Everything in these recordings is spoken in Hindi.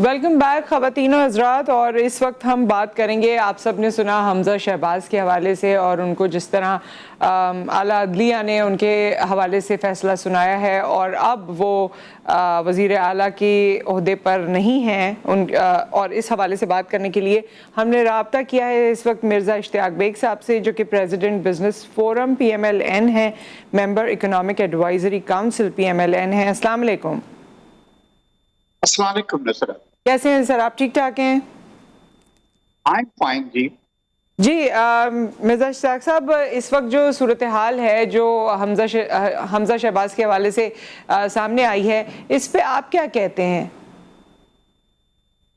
वेलकम बैक ख़वातीन और हज़रात। और इस वक्त हम बात करेंगे, आप सब ने सुना हमज़ा शहबाज़ के हवाले से और उनको जिस तरह आला अदलिया ने उनके हवाले से फ़ैसला सुनाया है और अब वो वज़ीर आला के ओहदे पर नहीं हैं और इस हवाले से बात करने के लिए हमने रब्ता किया है इस वक्त मिर्ज़ा इश्तियाक बेग साहब से, जो कि प्रेसिडेंट बिज़नेस फोरम PMLN हैं, member economic advisory council PMLN हैं। अस्सलाम वालेकुम। अस्सलाम वालेकुम नसरत, कैसे हैं सर? आप ठीक ठाक हैं? आई एम फाइन जी। जी मिर्ज़ा इश्तियाक साहब, इस वक्त जो सूरत हाल है जो हमज़ा शहबाज़ के हवाले से सामने आई है, इस पे आप क्या कहते हैं?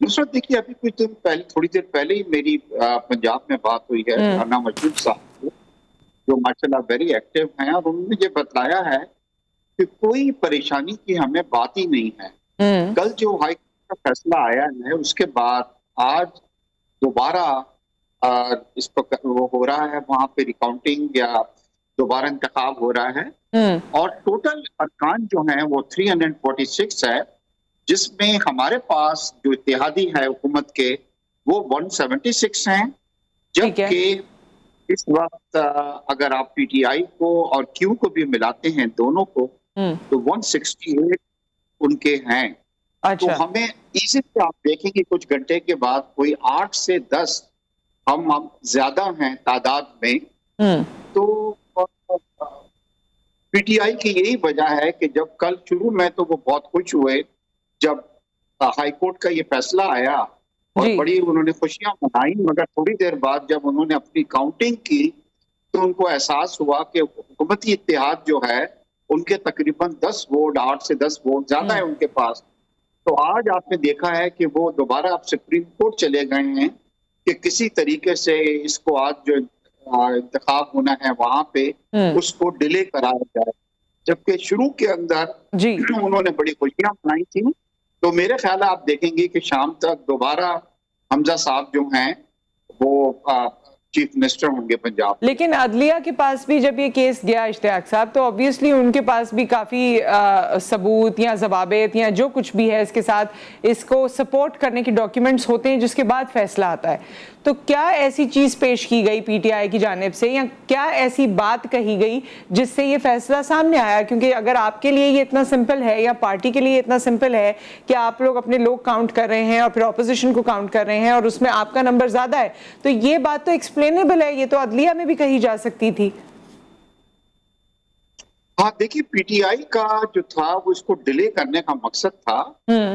नुसरत देखिए, अभी कुछ दिन पहले, थोड़ी देर पहले ही मेरी पंजाब में बात हुई है राना मजूद साहब से, जो माशाल्लाह वेरी एक्टिव हैं, और उन्होंने ये बताया है कि कोई परेशानी की हमें बात ही नहीं है। कल जो हाई कोर्ट का फैसला आया है उसके बाद आज दोबारा इस पर वो हो रहा है, वहां पे रिकाउंटिंग या दोबारा इंतखाब हो रहा है, और टोटल अरकान जो हैं वो 346 है, जिसमें हमारे पास जो इत्तेहादी है हुकूमत के वो 176 हैं, जबकि इस वक्त अगर आप PTI को और Q को भी मिलाते हैं दोनों को तो 168 उनके हैं। अच्छा। तो हमें इजीली आप देखेंगे कुछ घंटे के बाद कोई 8 से 10 हम ज्यादा हैं तादाद में। तो PTI की यही वजह है कि जब कल शुरू में तो वो बहुत खुश हुए जब हाई कोर्ट का ये फैसला आया और बड़ी उन्होंने खुशियां मनाई, मगर थोड़ी देर बाद जब उन्होंने अपनी काउंटिंग की तो उनको एहसास हुआ कि हुकूमती इत्तेहाद जो है उनके तकरीबन 10 वोट, 8 से 10 वोट ज्यादा है उनके पास। तो आज आपने देखा है कि वो दोबारा अब सुप्रीम कोर्ट चले गए हैं कि किसी तरीके से इसको आज जो इंतखाब होना है वहां पे उसको डिले कराया जाए, जबकि शुरू के अंदर उन्होंने बड़ी खुशियां मनाई थी। तो मेरे ख्याल आप देखेंगे कि शाम तक दोबारा हमजा साहब जो हैं वो चीफ मिनिस्टर होंगे पंजाब। लेकिन अदलिया के पास भी जब ये केस गया इश्तियाक साहब, तो ऑब्वियसली उनके पास भी काफ़ी सबूत या जवाबत या जो कुछ भी है इसके साथ इसको सपोर्ट करने के डॉक्यूमेंट्स होते हैं, जिसके बाद फैसला आता है। तो क्या ऐसी चीज़ पेश की गई PTI की जानिब से, या क्या ऐसी बात कही गई जिससे ये फैसला सामने आया? क्योंकि अगर आपके लिए ये इतना सिंपल है या पार्टी के लिए इतना सिंपल है कि आप लोग अपने लोग काउंट कर रहे हैं और फिर ऑपोजिशन को काउंट कर रहे हैं और उसमें आपका नंबर ज़्यादा है, तो ये बात तो एक्सप्लेनेबल है, ये तो अदलिया में भी कही जा सकती थी। हाँ देखिए, PTI का जो था वो इसको डिले करने का मकसद था।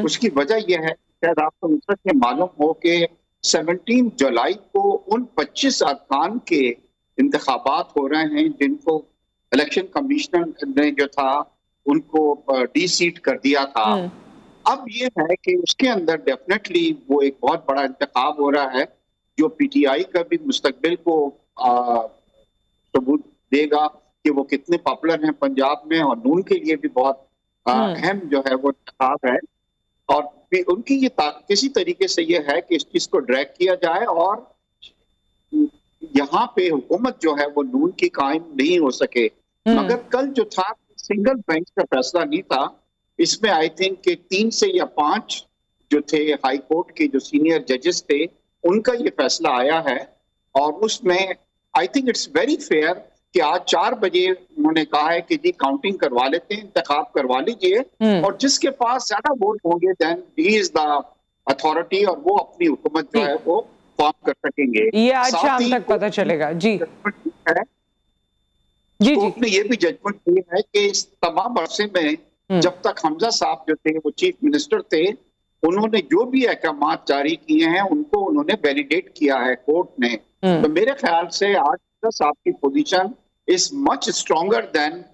उसकी वजह यह है, शायद आपको नुसरत में मालूम हो कि 17 जुलाई को उन 25 अरकान के इंतखाबात हो रहे हैं जिनको इलेक्शन कमिश्नर ने जो था उनको डी-सीट कर दिया था। अब ये है कि उसके अंदर डेफिनेटली वो एक बहुत बड़ा इंतखाब हो रहा है जो PTI का भी मुस्तकबिल को सबूत देगा कि वो कितने पॉपुलर हैं पंजाब में, और नून के लिए भी बहुत अहम जो है वो इंतखाब है। और उनकी ये किसी तरीके से ये है कि इस चीज को ड्रैग किया जाए और यहाँ पे हुकूमत जो है वो नून की कायम नहीं हो सके। मगर कल जो था सिंगल बेंच का फैसला नहीं था, इसमें आई थिंक कि 3 से या 5 जो थे हाई कोर्ट के जो सीनियर जजेस थे उनका ये फैसला आया है, और उसमें I think it's very fair कि आज 4 बजे उन्होंने कहा है कि जी काउंटिंग करवा लेते हैं, इंतखाब करवा लीजिए, और जिसके पास ज्यादा वोट होंगे then he is the authority, और वो अपनी हुकूमत जो है वो फॉर्म कर सकेंगे। ये आज शाम तक पता चलेगा। जी जी जी, ने ये भी जजमेंट दी है कि इस तमाम अरसे में जब तक हमजा साहब जो थे वो चीफ मिनिस्टर थे, उन्होंने जो भी अहकाम जारी किए हैं उनको उन्होंने वैलिडेट किया है कोर्ट ने। तो मेरे ख्याल से आज साहब की position is much stronger than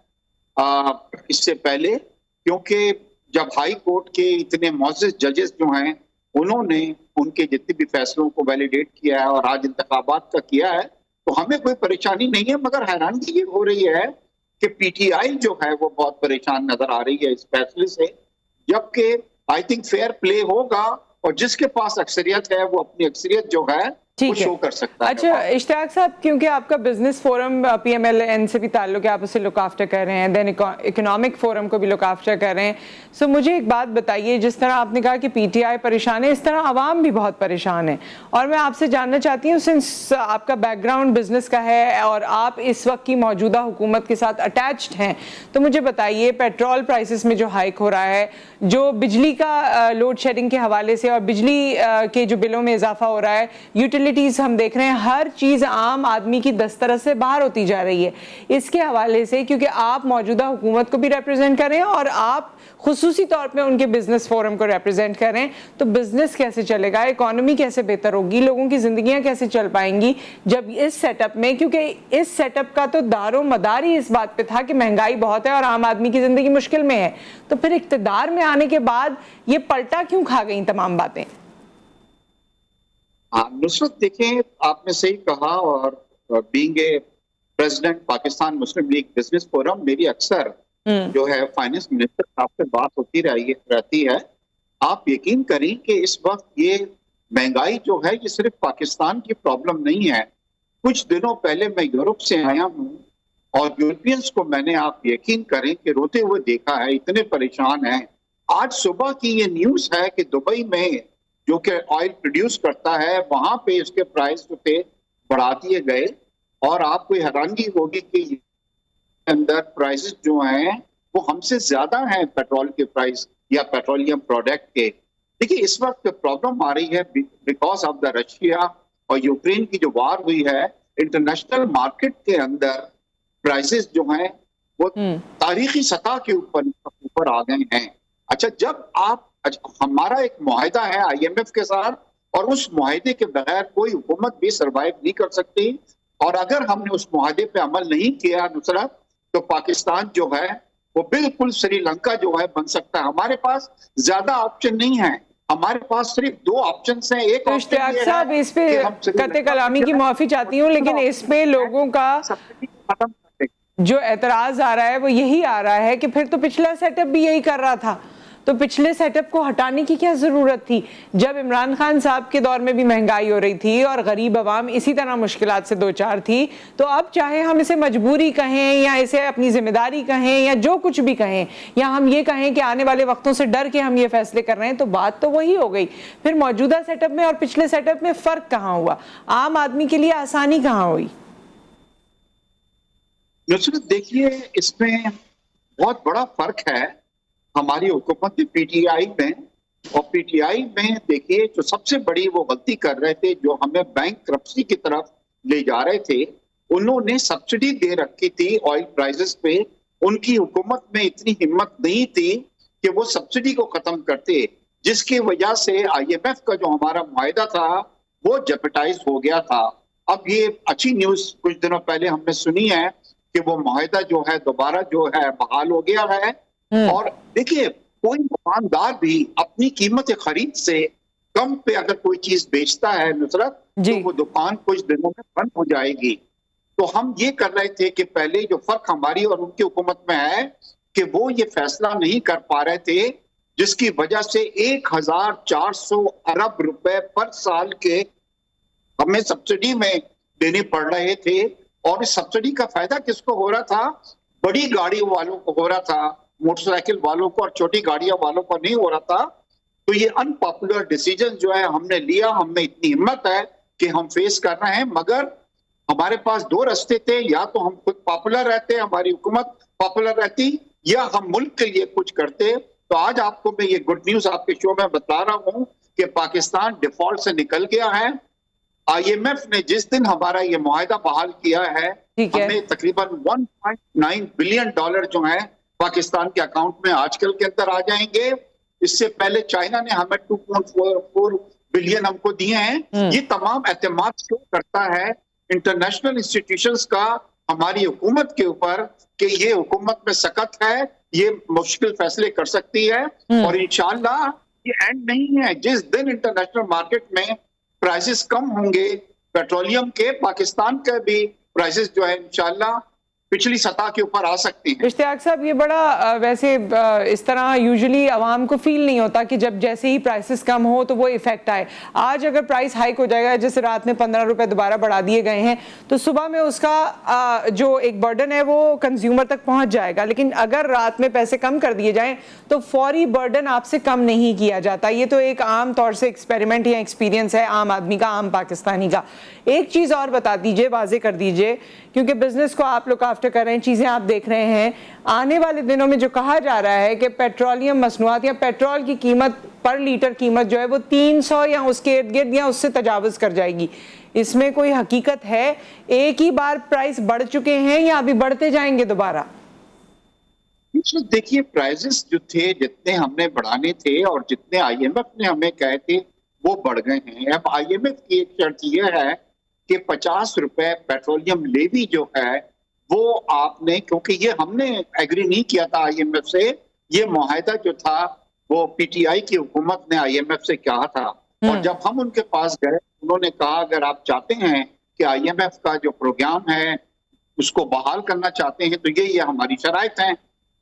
इससे पहले, क्योंकि जब हाई कोर्ट के इतने मोअज़्ज़िज़ जजेस जो हैं उन्होंने उनके जितने भी फैसलों को वैलिडेट किया है और आज इंतखाबात का किया है, तो हमें कोई परेशानी नहीं है। मगर हैरानगी ये हो रही है कि PTI जो है वो बहुत परेशान नजर आ रही है इस फैसले से, जबकि आई थिंक फेयर प्ले होगा और जिसके पास अक्सरियत है वो अपनी अक्सरियत जो है वो शो कर सकता है। अच्छा इश्तियाक साहब, क्योंकि आपका बिजनेस फोरम PMLN से भी ताल्लुक है, आप उसे लुक आफ्टर कर रहे हैं, देन इकोनॉमिक फोरम को भी लुक आफ्टर कर रहे हैं, सो मुझे एक बात बताइए, जिस तरह आपने कहा कि PTI परेशान है, इस तरह आवाम भी बहुत परेशान है, और मैं आपसे जानना चाहती हूँ, सिंस आपका बैकग्राउंड बिजनेस का है और आप इस वक्त की मौजूदा हुकूमत के साथ अटैच्ड हैं, तो मुझे बताइए पेट्रोल प्राइसेस में जो हाइक हो रहा है, जो बिजली का लोड शेडिंग के हवाले से और बिजली के जो बिलों में इजाफा हो रहा है, यूटिलिटीज हम देख रहे हैं, हर चीज आम आदमी की दस्तरस से बाहर होती जा रही है, इसके हवाले से क्योंकि आप मौजूदा हुकूमत को भी रिप्रेजेंट कर रहे हैं और आप खुसूसी तौर पे उनके बिजनेस फोरम को रिप्रेजेंट कर रहे हैं, तो बिजनेस कैसे चलेगा, इकोनॉमी कैसे बेहतर होगी, लोगों की जिंदगियां कैसे चल पाएंगी जब इस सेटअप में, क्योंकि इस सेटअप का तो दारो मदार ही इस बात पे था कि महंगाई बहुत है और आम आदमी की जिंदगी मुश्किल में है, तो फिर इक्तदार में आने के बाद ये पलटा क्यों खा गई तमाम बातें? नुसरत, देखें, आपने सही कहा, और being a president Pakistan Muslim league business forum, मेरी अक्सर जो है फाइनेंस मिनिस्टर साहब से बात होती रहती है। आप यकीन करें कि इस वक्त ये महंगाई जो है ये सिर्फ पाकिस्तान की प्रॉब्लम नहीं है। कुछ दिनों पहले मैं यूरोप से आया हूँ और यूरोपियंस को मैंने, आप यकीन करें कि रोते हुए देखा है, इतने परेशान हैं। आज सुबह की ये न्यूज है कि दुबई में जो कि ऑयल प्रोड्यूस करता है, वहां पे इसके प्राइस जो थे बढ़ा दिए गए, और आपको हैरानगी होगी कि अंदर प्राइसेस जो हैं वो हमसे ज्यादा हैं पेट्रोल के प्राइस या पेट्रोलियम प्रोडक्ट के। देखिए, इस वक्त प्रॉब्लम आ रही है बिकॉज ऑफ द रशिया और यूक्रेन की जो वार हुई है। इंटरनेशनल मार्केट के अंदर प्राइसेस जो हैं वो तारीखी सतह के ऊपर आ गए हैं। अच्छा, जब आप, हमारा एक मुआहिदा है IMF के साथ, और उस मुआहिदे के बगैर कोई हुकूमत भी सरवाइव नहीं कर सकती, और अगर हमने उस मुआहिदे पे अमल नहीं किया नुसरत, तो पाकिस्तान जो है वो बिल्कुल श्रीलंका जो है बन सकता है। हमारे पास ज्यादा ऑप्शन नहीं है, हमारे पास सिर्फ 2 ऑप्शन हैं। एक इश्तियाक साहब, इस पे कत्ते कलामी की माफी चाहती हूँ, लेकिन इस पे लोगों का जो एतराज आ रहा है वो यही आ रहा है कि फिर तो पिछला सेटअप भी यही कर रहा था, तो पिछले सेटअप को हटाने की क्या जरूरत थी? जब इमरान खान साहब के दौर में भी महंगाई हो रही थी और गरीब आवाम इसी तरह मुश्किलात से दो चार थी, तो अब चाहे हम इसे मजबूरी कहें या इसे अपनी जिम्मेदारी कहें या जो कुछ भी कहें, या हम ये कहें कि आने वाले वक्तों से डर के हम ये फैसले कर रहे हैं, तो बात तो वही हो गई। फिर मौजूदा सेटअप में और पिछले सेटअप में फर्क कहाँ हुआ? आम आदमी के लिए आसानी कहाँ हुई? देखिए, इसमें बहुत बड़ा फर्क है हमारी हुकूमत PTI में और PTI में। देखिए, जो सबसे बड़ी वो गलती कर रहे थे, जो हमें बैंक करप्सी की तरफ ले जा रहे थे, उन्होंने सब्सिडी दे रखी थी ऑयल प्राइसेस पे। उनकी हुकूमत में इतनी हिम्मत नहीं थी कि वो सब्सिडी को खत्म करते, जिसकी वजह से IMF का जो हमारा मुआहिदा था वो जेपटाइज हो गया था। अब ये अच्छी न्यूज कुछ दिनों पहले हमने सुनी है कि वो मुआहिदा जो है दोबारा जो है बहाल हो गया है। और देखिए, कोई दुकानदार भी अपनी कीमत खरीद से कम पे अगर कोई चीज बेचता है नुसरत, तो वो दुकान कुछ दिनों में बंद हो जाएगी। तो हम ये कर रहे थे कि पहले जो फर्क हमारी और उनकी हुकूमत में है कि वो ये फैसला नहीं कर पा रहे थे, जिसकी वजह से 1400 अरब रुपए पर साल के हमें सब्सिडी में देने पड़ रहे थे। और इस सब्सिडी का फायदा किसको हो रहा था? बड़ी गाड़ियों वालों को हो रहा था, मोटरसाइकिल वालों को और छोटी गाड़ियों वालों को नहीं हो रहा था। तो ये अनपॉपुलर डिसीजन जो है हमने लिया, हमें इतनी हिम्मत है कि हम फेस कर रहे हैं, मगर हमारे पास 2 रास्ते थे, या तो हम खुद पॉपुलर रहते, हमारी हुकूमत पॉपुलर रहती, या हम मुल्क के लिए कुछ करते। तो आज आपको मैं ये गुड न्यूज आपके शो में बता रहा हूं कि पाकिस्तान डिफॉल्ट से निकल गया है। IMF ने जिस दिन हमारा ये मुआहिदा बहाल किया है, हमें तकरीबन $1.9 बिलियन जो है पाकिस्तान के अकाउंट में आजकल के अंदर आ जाएंगे। इससे पहले चाइना ने हमें 2.44 बिलियन हमको दिए हैं। ये तमाम एतमाद शो करता है इंटरनेशनल इंस्टीट्यूशंस का हमारी हुकूमत के ऊपर कि ये हुकूमत में सकत है, ये मुश्किल फैसले कर सकती है। और इंशाल्लाह ये एंड नहीं है। जिस दिन इंटरनेशनल मार्केट में प्राइसेस कम होंगे पेट्रोलियम के, पाकिस्तान के भी प्राइसेस जो है इंशाल्लाह पिछली सतह के ऊपर आ सकते हैं। इश्तियाक साहब, ये बड़ा वैसे इस तरह यूजुअली आवाम को फील नहीं होता कि जब जैसे ही प्राइसेस कम हो तो वो इफेक्ट आए। आज अगर प्राइस हाइक हो जाएगा, जैसे रात में 15 रुपए दोबारा बढ़ा दिए गए हैं, तो सुबह में उसका जो एक बर्डन है वो कंज्यूमर तक पहुंच जाएगा। लेकिन अगर रात में पैसे कम कर दिए जाएं तो फौरी बर्डन आपसे कम नहीं किया जाता। ये तो एक आम तौर से एक्सपेरिमेंट या एक्सपीरियंस है आम आदमी का, आम पाकिस्तानी का। एक चीज और बता दीजिए, वाजे कर दीजिए, क्योंकि बिजनेस को आप लुक आफ्टर कर रहे हैं, चीजें आप देख रहे हैं, आने वाले दिनों में जो कहा जा रहा है कि पेट्रोलियम मसनूआत या पेट्रोल की कीमत पर लीटर कीमत जो है वो 300 या उसके इर्द गिर्द या उससे तजावुज कर जाएगी, इसमें कोई हकीकत है? एक ही बार प्राइस बढ़ चुके हैं या अभी बढ़ते जाएंगे दोबारा? देखिए, प्राइजेस जो थे, जितने हमने बढ़ाने थे और जितने आईएमएफ ने हमें कहे थे, वो बढ़ गए हैं। अब आईएमएफ की एक शर्त यह है कि 50 रुपए पेट्रोलियम लेवी जो है वो आपने, क्योंकि ये हमने एग्री नहीं किया था आईएमएफ से, ये मुआहदा जो था वो पीटीआई की हुकूमत ने आईएमएफ से कहा था। और जब हम उनके पास गए, उन्होंने कहा अगर आप चाहते हैं कि आईएमएफ का जो प्रोग्राम है उसको बहाल करना चाहते हैं तो ये हमारी शराइत हैं।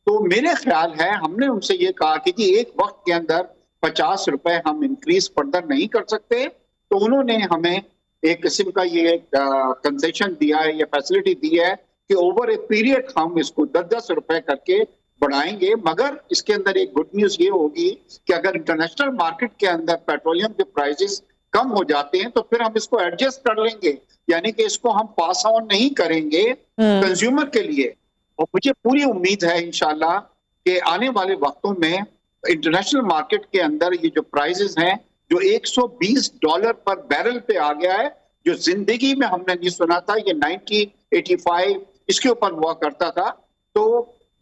तो मेरे ख्याल है हमने उनसे ये कहा कि जी एक वक्त के अंदर 50 रुपए हम इंक्रीज फर्दर नहीं कर सकते, तो उन्होंने हमें एक किस्म का ये कंसेशन दिया है, ये फैसिलिटी दी है कि ओवर ए पीरियड हम इसको 10-10 रुपए करके बढ़ाएंगे। मगर इसके अंदर एक गुड न्यूज ये होगी कि अगर इंटरनेशनल मार्केट के अंदर पेट्रोलियम के प्राइसेस कम हो जाते हैं तो फिर हम इसको एडजस्ट कर लेंगे, यानी कि इसको हम पास ऑन नहीं करेंगे कंज्यूमर के लिए। और मुझे पूरी उम्मीद है इंशाल्लाह कि आने वाले वक्तों में इंटरनेशनल मार्केट के अंदर ये जो प्राइसेस हैं, जो $120 पर बैरल पे आ गया है, जो जिंदगी में हमने नहीं सुना था, ये 90, 85 इसके ऊपर हुआ करता था। तो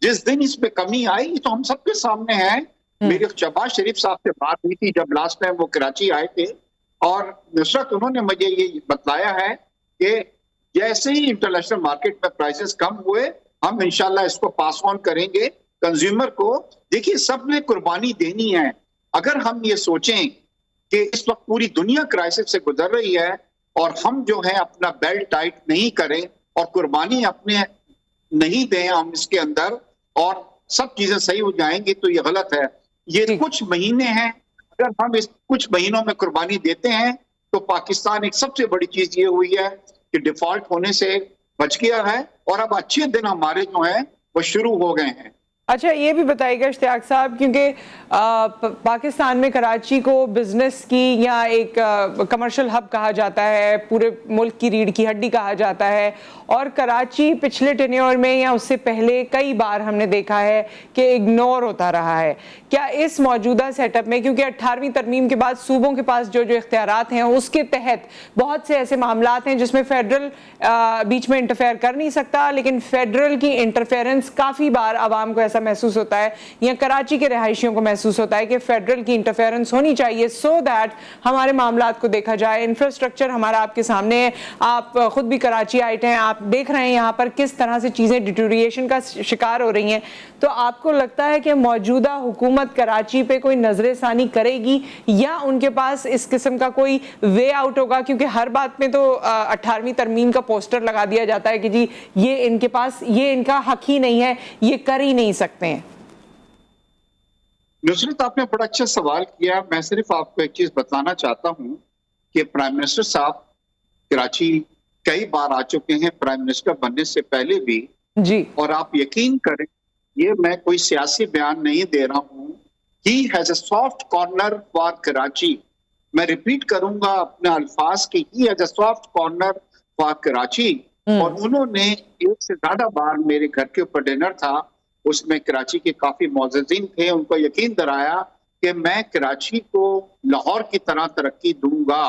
जिस दिन इसमें कमी आई तो हम सबके सामने है। मेरे शहबाज शरीफ साहब से बात हुई थी जब लास्ट टाइम वो कराची आए थे, और नुसरत उन्होंने मुझे ये बताया है कि जैसे ही इंटरनेशनल मार्केट में प्राइसेस कम हुए हम इंशाल्लाह इसको पास ऑन करेंगे कंज्यूमर को। देखिए, सबने कुर्बानी देनी है। अगर हम ये सोचें कि इस वक्त पूरी दुनिया क्राइसिस से गुजर रही है और हम जो है अपना बेल्ट टाइट नहीं करें और कुर्बानी अपने नहीं दें हम इसके अंदर और सब चीजें सही हो जाएंगी, तो ये गलत है। ये कुछ महीने हैं, अगर हम इस कुछ महीनों में कुर्बानी देते हैं तो पाकिस्तान, एक सबसे बड़ी चीज ये हुई है कि डिफॉल्ट होने से बच गया है और अब अच्छे दिन हमारे जो हैं वो शुरू हो गए हैं। अच्छा, ये भी बताइएगा इश्तियाक साहब, क्योंकि पाकिस्तान में कराची को बिजनेस की या एक कमर्शियल हब कहा जाता है, पूरे मुल्क की रीढ़ की हड्डी कहा जाता है, और कराची पिछले टेन्योर में या उससे पहले कई बार हमने देखा है कि इग्नोर होता रहा है। क्या इस मौजूदा सेटअप में, क्योंकि 18वीं तरमीम के बाद सूबों के पास जो इख्तियारात हैं उसके तहत बहुत से ऐसे मामलात हैं जिसमें फेडरल बीच में इंटरफेयर कर नहीं सकता, लेकिन फेडरल की इंटरफेरेंस काफ़ी बार आवाम को ऐसा महसूस होता है या कराची के रहायशियों को महसूस होता है कि फेडरल की इंटरफेरेंस होनी चाहिए सो दैट हमारे मामलात को देखा जाए। इंफ्रास्ट्रक्चर हमारा आपके सामने है, आप खुद भी कराची आए हैं, आप देख रहे हैं यहाँ पर किस तरह से चीज़ें डिटोरिएशन का शिकार हो रही हैं। तो आपको लगता है कि मौजूदा हुकूमत कराची पे कोई नजरसानी करेगी या उनके पास इस किस्म का कोई वे आउट होगा? क्योंकि हर बात में तो 18वीं तरमीम का पोस्टर लगा दिया जाता है कि जी ये इनके पास, ये इनका हक ही नहीं है, ये कर ही नहीं सकते हैं। नुसरत, आपने बड़ा अच्छा सवाल किया। मैं सिर्फ आपको एक चीज बताना चाहता हूं कि प्राइम मिनिस्टर साहब कराची कई बार आ चुके हैं, प्राइम मिनिस्टर बनने से पहले भी जी, और आप यकीन करें, ये मैं कोई सियासी बयान नहीं दे रहा हूं। He has a soft corner for Karachi. मैं रिपीट करूंगा अपने अल्फाज की, he has a soft corner for Karachi. और उन्होंने एक से ज्यादा बार मेरे घर के ऊपर डिनर था, उसमें कराची के काफी मोअज़्ज़िज़ीन थे, उनको यकीन दिलाया कि मैं कराची को लाहौर की तरह तरक्की दूंगा।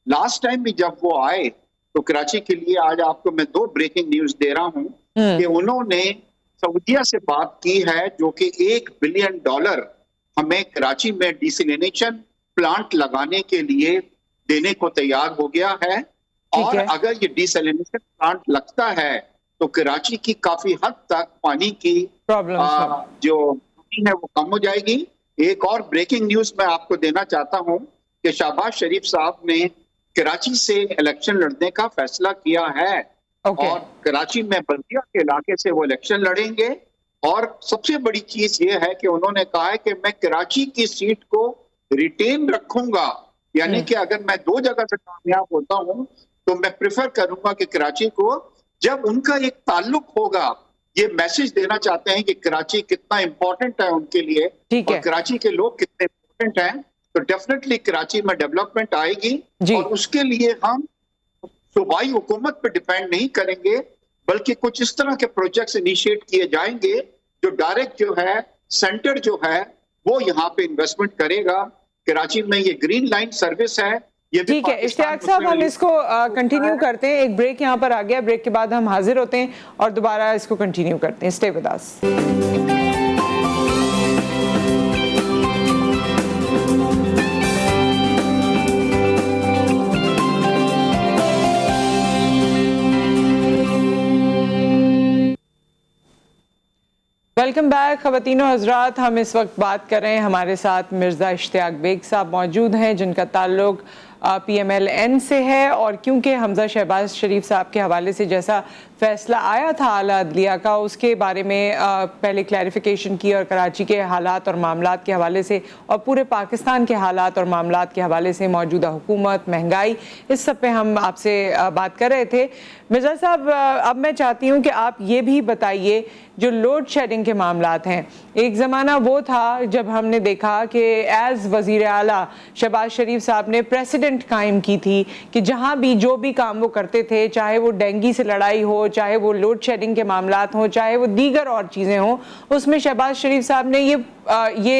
लास्ट टाइम भी जब वो आए तो कराची के लिए, आज आपको मैं 2 ब्रेकिंग न्यूज दे रहा हूं कि उन्होंने सऊदीया से बात की है जो कि $1 बिलियन हमें कराची में डिसैलिनेशन प्लांट लगाने के लिए देने को तैयार हो गया है। और अगर ये डिसैलिनेशन प्लांट लगता है तो कराची की काफी हद तक पानी की जो है वो कम हो जाएगी। एक और ब्रेकिंग न्यूज मैं आपको देना चाहता हूं कि शहबाज शरीफ साहब ने कराची से इलेक्शन लड़ने का फैसला किया है। ओके। और कराची में बल्दिया के इलाके से वो इलेक्शन लड़ेंगे। और सबसे बड़ी चीज ये है कि उन्होंने कहा है कि मैं कराची की सीट को रिटेन रखूंगा, यानी कि अगर मैं 2 जगह से कामयाब होता हूं तो मैं प्रेफर करूंगा कि कराची को, जब उनका एक ताल्लुक होगा, ये मैसेज देना चाहते हैं कि कराची कितना इंपॉर्टेंट है उनके लिए ठीक और है कराची के लोग कितने इंपॉर्टेंट हैं, तो डेफिनेटली कराची में डेवलपमेंट आएगी। जी। और उसके लिए हम सूबाई हुकूमत पे डिपेंड नहीं करेंगे, बल्कि कुछ इस तरह के प्रोजेक्ट्स इनिशिएट किए जाएंगे जो डायरेक्ट जो है सेंटर जो है वो यहाँ पे इन्वेस्टमेंट करेगा। कराची में ये ग्रीन लाइन सर्विस है, ये भी ठीक है इश्तियाक साहब, हम इसको कंटिन्यू करते हैं। एक ब्रेक यहाँ पर आ गया, ब्रेक के बाद हम हाजिर होते हैं और दोबारा इसको कंटिन्यू करते हैं। Stay with us. Welcome back ख़वातीनो हज़रात। हम इस वक्त बात कर रहे हैं, हमारे साथ मिर्ज़ा इश्तियाक बेग साहब मौजूद हैं जिनका ताल्लुक PMLN से है। और क्योंकि हमज़ा शहबाज शरीफ साहब के हवाले से जैसा फ़ैसला आया था आला अदलिया का, उसके बारे में पहले क्लैरिफिकेशन की और कराची के हालात और मामलात के हवाले से और पूरे पाकिस्तान के हालात और मामलात के हवाले से, मौजूदा हुकूमत, महंगाई, इस सब पे हम आपसे बात कर रहे थे। मिर्ज़ा साहब, अब मैं चाहती हूँ कि आप ये भी बताइए, जो लोड शेडिंग के मामलात हैं, एक ज़माना वो था जब हमने देखा कि एज़ वज़ीर आला शहबाज शरीफ साहब ने प्रेसिडेंट कायम की थी कि जहाँ भी जो भी काम वो करते थे, चाहे वो डेंगू से लड़ाई हो, चाहे वो लोड शेडिंग के मामलात हों, चाहे वो दीगर और चीज़ें हों, उसमें शहबाज शरीफ साहब ने ये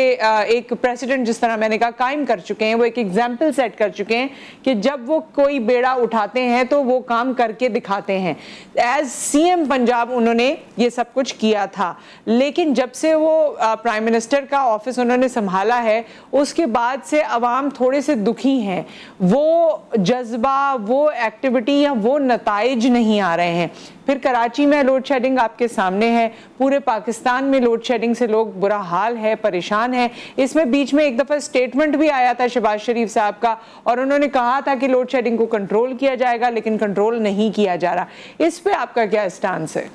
एक प्रेसिडेंट, जिस तरह मैंने कहा, कायम कर चुके हैं। वो एक एग्जाम्पल सेट कर चुके हैं कि जब वो कोई बेड़ा उठाते हैं तो वो काम करके दिखाते हैं। एज CM पंजाब उन्होंने ये सब कुछ किया था, लेकिन जब से वो प्राइम मिनिस्टर का ऑफिस उन्होंने संभाला है, उसके बाद से अवाम थोड़े से दुखी हैं। वो जज्बा, वो एक्टिविटी या वो नताइज नहीं आ रहे हैं। फिर कराची में लोड शेडिंग आपके सामने है, पूरे पाकिस्तान में लोड शेडिंग से लोग बुरा हाल है, परेशान है। इसमें बीच में एक दफ़ा स्टेटमेंट भी आया था शहबाज शरीफ साहब का, और उन्होंने कहा था कि लोड शेडिंग को कंट्रोल किया जाएगा, लेकिन कंट्रोल नहीं किया जा रहा। इस पे आपका क्या स्टांस है?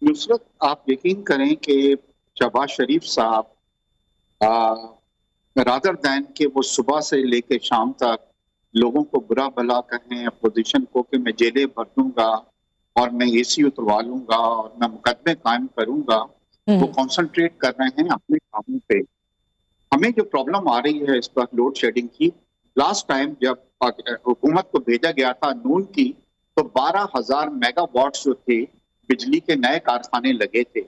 नुसरत, आप यकीन करें कि शहबाज शरीफ साहब रादर दैन कि वो सुबह से लेकर शाम तक लोगों को बुरा भला कहें, अपोजिशन को कि मैं जेलें भर दूंगा और मैं AC उतरवा लूंगा और मैं मुकदमे कायम करूंगा, वो कंसंट्रेट कर रहे हैं अपने कामों पे। हमें जो प्रॉब्लम आ रही है इस पर लोड शेडिंग की, लास्ट टाइम जब हुकूमत को भेजा गया था नून की, तो 12,000 मेगावाट्स जो थे बिजली के नए कारखाने लगे थे।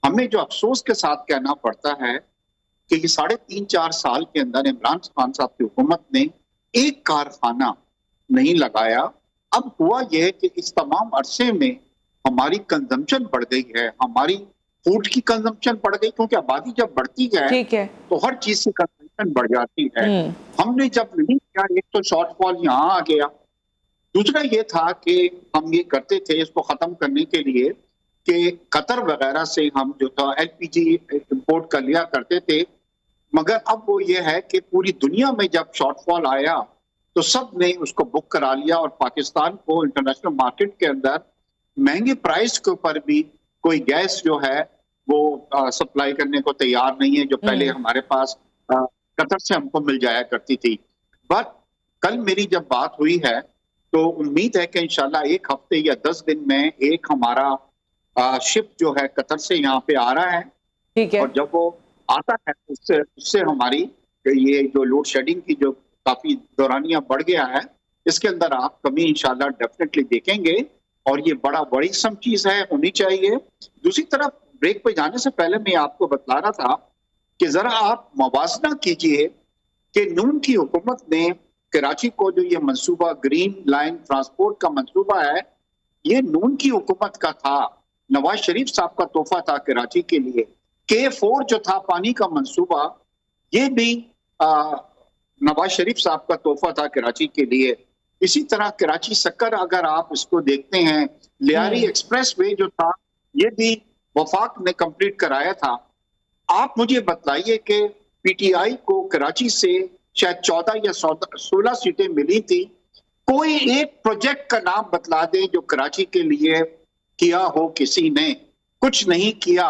हमें जो अफसोस के साथ कहना पड़ता है कि ये 3.5-4 साल के अंदर इमरान खान साहब की हुकूमत ने एक कारखाना नहीं लगाया। अब हुआ यह कि इस तमाम अरसे में हमारी कंजम्पशन बढ़ गई है, हमारी फूड की कंजम्पशन बढ़ गई, क्योंकि आबादी जब बढ़ती है तो हर चीज की कंजम्पशन बढ़ जाती है। हमने जब नहीं किया, एक तो शॉर्टफॉल यहाँ आ गया, दूसरा ये था कि हम ये करते थे इसको खत्म करने के लिए कि कतर वगैरह से हम जो था LPG इंपोर्ट कर लिया करते थे, मगर अब वो ये है कि पूरी दुनिया में जब शॉर्टफॉल आया तो सब ने उसको बुक करा लिया और पाकिस्तान को इंटरनेशनल मार्केट के अंदर महंगे प्राइस के ऊपर भी कोई गैस जो है वो सप्लाई करने को तैयार नहीं है, जो पहले हमारे पास कतर से हमको मिल जाया करती थी। बट कल मेरी जब बात हुई है तो उम्मीद है कि इंशाल्लाह 1 हफ्ते या 10 दिन में एक हमारा शिप जो है कतर से यहाँ पे आ रहा है। ठीक है। और जब वो आता है उससे हमारी ये जो लोड शेडिंग की जो काफी दौरानिया बढ़ गया है, इसके अंदर आप कमी इंशाल्लाह डेफिनेटली देखेंगे, और ये बड़ी सम चीज है, होनी चाहिए। दूसरी तरफ ब्रेक पे जाने से पहले मैं आपको बता रहा था कि जरा आप मवाजना कीजिए कि नून की हुकूमत ने कराची को जो ये मंसूबा ग्रीन लाइन ट्रांसपोर्ट का मंसूबा है, ये नून की हुकूमत का था, नवाज शरीफ साहब का तोहफा था कराची के लिए। K4 जो था पानी का मंसूबा, ये भी नवाज शरीफ साहब का तोहफा था कराची के लिए। इसी तरह कराची सक्कर अगर आप इसको देखते हैं, लियारी एक्सप्रेस वे जो था ये भी वफाक ने कंप्लीट कराया था। आप मुझे बताइए कि PTI को कराची से शायद 14 या 16 सीटें मिली थी, कोई एक प्रोजेक्ट का नाम बतला दें जो कराची के लिए किया हो किसी ने, कुछ नहीं किया।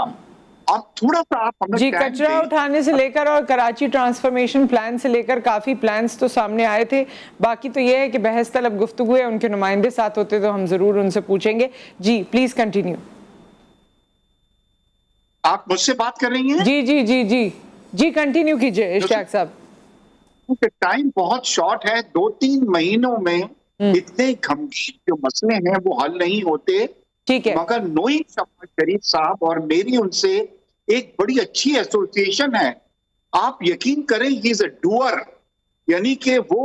आप थोड़ा सा आप हमें जी, टाइम कचरा दें। उठाने से लेकर और कराची ट्रांसफॉर्मेशन प्लान से लेकर काफी प्लान्स तो सामने आए थे। बाकी तो ये है कि बहस तलब गुफ्तगू है, उनके नुमाइंदे साथ होते तो हम जरूर उनसे पूछेंगे। जी प्लीज कंटिन्यू। आप मुझसे बात कर रही हैं? जी जी जी जी जी, कंटिन्यू कीजिए इश्तियाक साहब। टाइम बहुत शॉर्ट है, 2-3 महीनों में इतने गंभीर जो मसले हैं वो हल नहीं होते। ठीक है, मगर नोइंग शफकत शरीफ साहब और मेरी उनसे एक बड़ी अच्छी एसोसिएशन है। आप यकीन करें, ही इज अ डूअर, यानी कि वो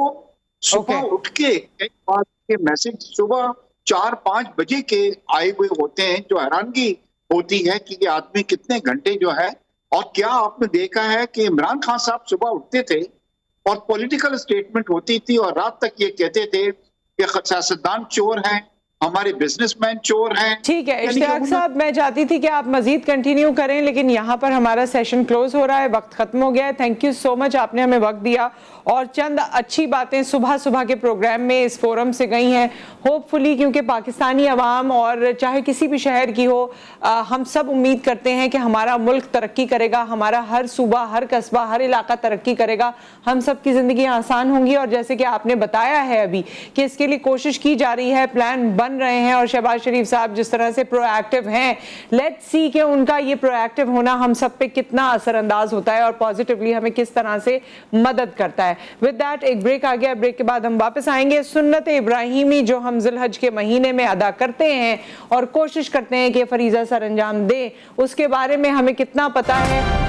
सुबह उठ के कई बार के मैसेज सुबह 4-5 बजे के आए हुए होते हैं, जो हैरानगी होती है कि ये आदमी कितने घंटे जो है। और क्या आपने देखा है कि इमरान खान साहब सुबह उठते थे और पॉलिटिकल स्टेटमेंट होती थी और रात तक ये कहते थे कि सियासतदान चोर हैं, हमारे बिजनेसमैन चोर हैं। ठीक है इश्तियाक साहब, मैं चाहती थी कि आप मजीद कंटिन्यू करें, लेकिन यहाँ पर हमारा सेशन क्लोज हो रहा है, वक्त खत्म हो गया है। थैंक यू सो मच, आपने हमें वक्त दिया और चंद अच्छी बातें सुबह सुबह के प्रोग्राम में इस फोरम से गई हैं। होपफुली, क्योंकि पाकिस्तानी अवाम और चाहे किसी भी शहर की हो, हम सब उम्मीद करते हैं कि हमारा मुल्क तरक्की करेगा, हमारा हर सूबा, हर कस्बा, हर इलाका तरक्की करेगा, हम सब की ज़िंदगी आसान होंगी। और जैसे कि आपने बताया है अभी कि इसके लिए कोशिश की जा रही है, प्लान बन रहे हैं और शहबाज शरीफ साहब जिस तरह से प्रोएक्टिव हैं, लेट्स सी कि उनका ये प्रोएक्टिव होना हम सब पे कितना असरअंदाज होता है और पॉजिटिवली हमें किस तरह से मदद करता है। विद दैट एक ब्रेक आ गया, ब्रेक के बाद हम वापस आएंगे। सुन्नत इब्राहिमी जो हम जिलहज के महीने में अदा करते हैं और कोशिश करते हैं कि फरीजा सर अंजाम दे, उसके बारे में हमें कितना पता है